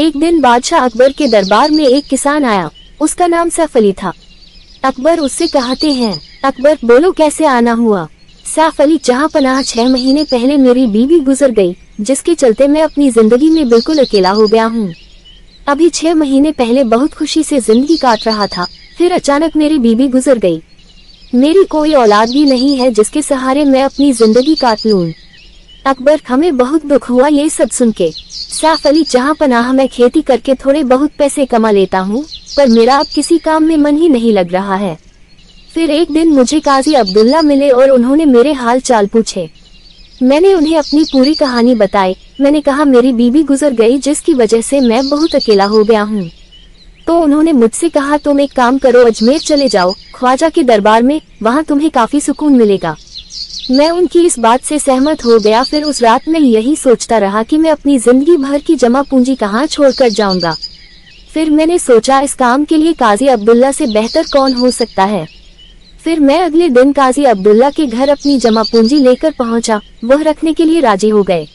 एक दिन बादशाह अकबर के दरबार में एक किसान आया। उसका नाम सैफ अली था। अकबर उससे कहते हैं, अकबर बोलो कैसे आना हुआ। सैफ अली, जहाँ पनाह 6 महीने पहले मेरी बीवी गुजर गई, जिसके चलते मैं अपनी जिंदगी में बिल्कुल अकेला हो गया हूँ। अभी 6 महीने पहले बहुत खुशी से जिंदगी काट रहा था, फिर अचानक मेरी बीवी गुजर गई। मेरी कोई औलाद भी नहीं है जिसके सहारे मैं अपनी जिंदगी काट लूं। अकबर, हमें बहुत दुख हुआ ये सब सुन के। सैफ अली, जहाँ पनाह मैं खेती करके थोड़े बहुत पैसे कमा लेता हूँ, पर मेरा अब किसी काम में मन ही नहीं लग रहा है। फिर एक दिन मुझे काजी अब्दुल्ला मिले और उन्होंने मेरे हाल चाल पूछे। मैंने उन्हें अपनी पूरी कहानी बताई। मैंने कहा मेरी बीवी गुजर गई जिसकी वजह से मैं बहुत अकेला हो गया हूँ। तो उन्होंने मुझसे कहा, तुम एक काम करो, अजमेर चले जाओ ख्वाजा के दरबार में, वहाँ तुम्हें काफी सुकून मिलेगा। मैं उनकी इस बात से सहमत हो गया। फिर उस रात में यही सोचता रहा कि मैं अपनी जिंदगी भर की जमा पूंजी कहाँ छोड़कर जाऊंगा। फिर मैंने सोचा इस काम के लिए काजी अब्दुल्ला से बेहतर कौन हो सकता है। फिर मैं अगले दिन काजी अब्दुल्ला के घर अपनी जमा पूंजी लेकर पहुंचा। वह रखने के लिए राजी हो गए।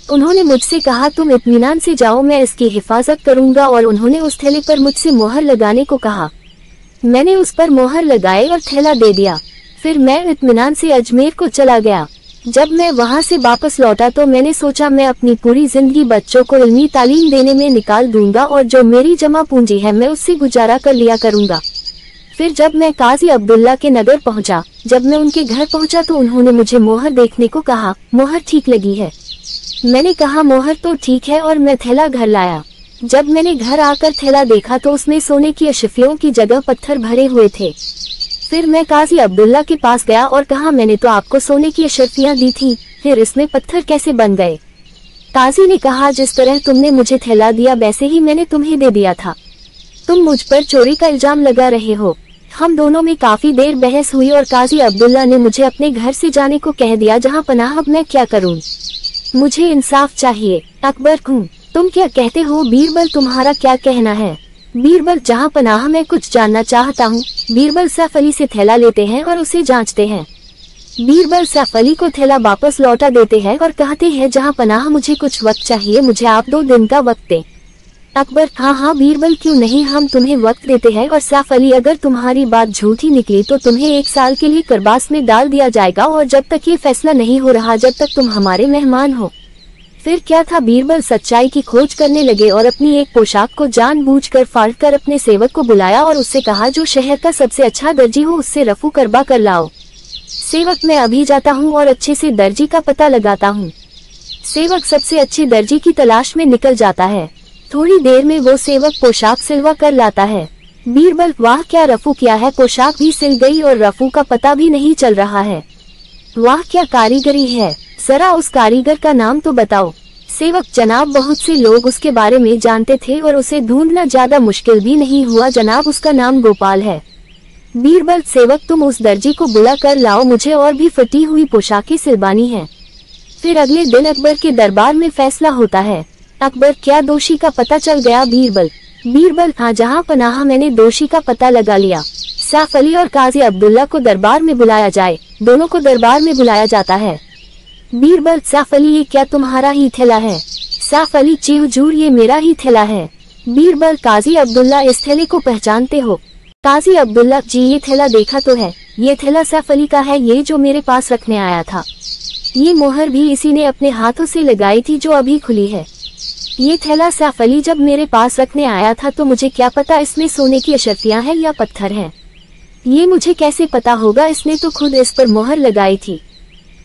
उन्होंने मुझसे कहा, तुम इत्मीनान से जाओ, मैं इसकी हिफाजत करूंगा। और उन्होंने उस थैले पर मुझसे मोहर लगाने को कहा। मैंने उस पर मोहर लगाई और थैला दे दिया। फिर मैं इत्मीनान से अजमेर को चला गया। जब मैं वहां से वापस लौटा तो मैंने सोचा मैं अपनी पूरी जिंदगी बच्चों को इल्मी तालीम देने में निकाल दूंगा और जो मेरी जमा पूंजी है मैं उससे गुजारा कर लिया करूंगा। फिर जब मैं काजी अब्दुल्ला के नगर पहुंचा, जब मैं उनके घर पहुंचा तो उन्होंने मुझे मोहर देखने को कहा। मोहर ठीक लगी है? मैंने कहा मोहर तो ठीक है, और मैं थैला घर लाया। जब मैंने घर आकर थैला देखा तो उसमें सोने की अशफियों की जगह पत्थर भरे हुए थे। फिर मैं काजी अब्दुल्ला के पास गया और कहा, मैंने तो आपको सोने की अशरफियां दी थी, फिर इसमें पत्थर कैसे बन गए? काजी ने कहा, जिस तरह तुमने मुझे थैला दिया वैसे ही मैंने तुम्हें दे दिया था। तुम मुझ पर चोरी का इल्जाम लगा रहे हो। हम दोनों में काफी देर बहस हुई और काजी अब्दुल्ला ने मुझे अपने घर से जाने को कह दिया। जहाँ पनाह, अब मैं क्या करूँ? मुझे इंसाफ चाहिए। अकबर, तुम क्या कहते हो? बीरबल, तुम्हारा क्या कहना है? बीरबल, जहाँ पनाह, मैं कुछ जानना चाहता हूँ। बीरबल सैफ अली से थैला लेते हैं और उसे जांचते हैं। बीरबल सैफ अली को थैला वापस लौटा देते हैं और कहते हैं, जहाँ पनाह, मुझे कुछ वक्त चाहिए, मुझे आप 2 दिन का वक्त दें। अकबर, हाँ बीरबल, क्यों नहीं, हम तुम्हें वक्त देते हैं। और सैफ अली, अगर तुम्हारी बात झूठी निकली तो तुम्हें 1 साल के लिए करबास में डाल दिया जाएगा, और जब तक ये फैसला नहीं हो रहा, जब तक तुम हमारे मेहमान हो। फिर क्या था? बीरबल सच्चाई की खोज करने लगे और अपनी एक पोशाक को जानबूझकर फाड़कर अपने सेवक को बुलाया और उससे कहा, जो शहर का सबसे अच्छा दर्जी हो उससे रफू करबा कर लाओ। सेवक, मैं अभी जाता हूँ और अच्छे से दर्जी का पता लगाता हूँ। सेवक सबसे अच्छे दर्जी की तलाश में निकल जाता है। थोड़ी देर में वो सेवक पोशाक सिलवा कर लाता है। बीरबल, वाह क्या रफू किया है, पोशाक भी सिल गई और रफू का पता भी नहीं चल रहा है। वाह क्या कारीगरी है, जरा उस कारीगर का नाम तो बताओ। सेवक, जनाब, बहुत से लोग उसके बारे में जानते थे और उसे ढूंढना ज्यादा मुश्किल भी नहीं हुआ जनाब, उसका नाम गोपाल है। बीरबल, सेवक, तुम उस दर्जी को बुला कर लाओ, मुझे और भी फटी हुई पोशाकें सिलवानी है। फिर अगले दिन अकबर के दरबार में फैसला होता है। अकबर, क्या दोषी का पता चल गया? बीरबल, हाँ जहाँ पनाह, मैंने दोषी का पता लगा लिया। सैफ अली और काजी अब्दुल्ला को दरबार में बुलाया जाए। दोनों को दरबार में बुलाया जाता है। बीरबल, सैफ अली, ये क्या तुम्हारा ही थैला है? सैफ अली, जी हुजूर, ये मेरा ही थैला है। बीरबल, काजी अब्दुल्ला, इस थैले को पहचानते हो? काजी अब्दुल्ला, जी ये थैला देखा तो है, ये थैला सैफ अली का है, ये जो मेरे पास रखने आया था। ये मोहर भी इसी ने अपने हाथों से लगाई थी जो अभी खुली है। ये थैला सैफ अली जब मेरे पास रखने आया था तो मुझे क्या पता इसमें सोने की अशर्फियां हैं या पत्थर हैं। ये मुझे कैसे पता होगा, इसने तो खुद इस पर मोहर लगाई थी।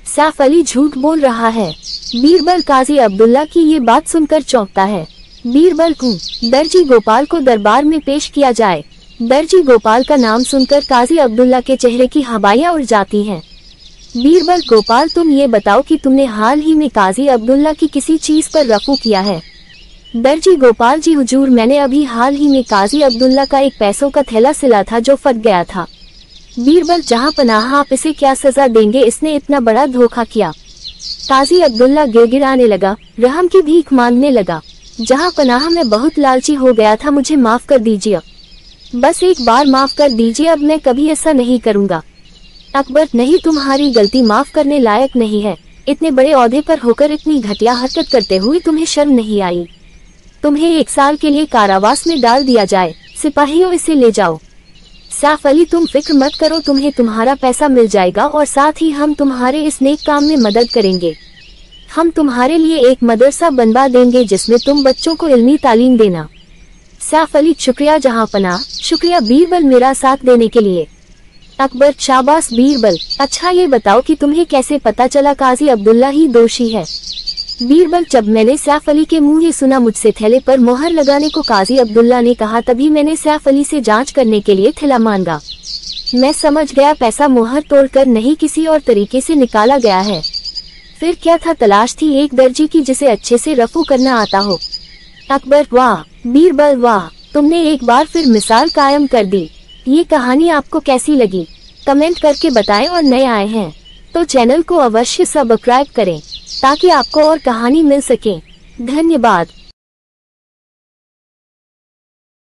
सैफ अली झूठ बोल रहा है। बीरबल, काजी अब्दुल्ला की ये बात सुनकर चौंकता है। बीरबल, दर्जी गोपाल को दरबार में पेश किया जाए। दर्जी गोपाल का नाम सुनकर काजी अब्दुल्ला के चेहरे की हवाइयां उड़ जाती हैं। बीरबल, गोपाल, तुम ये बताओ कि तुमने हाल ही में काजी अब्दुल्ला की किसी चीज पर रफू किया है? दर्जी गोपाल, जी हुजूर, मैंने अभी हाल ही में काजी अब्दुल्ला का एक पैसों का थैला सिला था जो फट गया था। बीरबल, जहाँ पनाह, आप इसे क्या सजा देंगे, इसने इतना बड़ा धोखा किया। काजी अब्दुल्ला गिड़गिड़ाने लगा, रहम की भीख मांगने लगा। जहाँ पनाह, मैं बहुत लालची हो गया था, मुझे माफ कर दीजिए, बस एक बार माफ कर दीजिए, अब मैं कभी ऐसा नहीं करूँगा। अकबर, नहीं, तुम्हारी गलती माफ करने लायक नहीं है। इतने बड़े ओहदे पर होकर इतनी घटिया हरकत करते हुए तुम्हें शर्म नहीं आई? तुम्हें 1 साल के लिए कारावास में डाल दिया जाए। सिपाहियों, इसे ले जाओ। सैफ अली, तुम फिक्र मत करो, तुम्हें तुम्हारा पैसा मिल जाएगा और साथ ही हम तुम्हारे इस नेक काम में मदद करेंगे। हम तुम्हारे लिए एक मदरसा बनवा देंगे जिसमें तुम बच्चों को इल्मी तालीम देना। सैफ अली, शुक्रिया जहांपनाह, शुक्रिया बीरबल मेरा साथ देने के लिए। अकबर, शाबाश बीरबल। अच्छा ये बताओ कि तुम्हें कैसे पता चला काजी अब्दुल्ला ही दोषी है? बीरबल, जब मैंने सैफ अली के मुंह ये सुना, मुझसे थैले पर मोहर लगाने को काजी अब्दुल्ला ने कहा, तभी मैंने सैफ अली से जांच करने के लिए थैला मांगा। मैं समझ गया पैसा मोहर तोड़कर नहीं किसी और तरीके से निकाला गया है। फिर क्या था? तलाश थी एक दर्जी की जिसे अच्छे से रफू करना आता हो। अकबर, वाह। बीरबल, वाह, तुमने एक बार फिर मिसाल कायम कर दी। ये कहानी आपको कैसी लगी? कमेंट करके बताएं और नए आए हैं तो चैनल को अवश्य सब्सक्राइब करें ताकि आपको और कहानी मिल सके। धन्यवाद।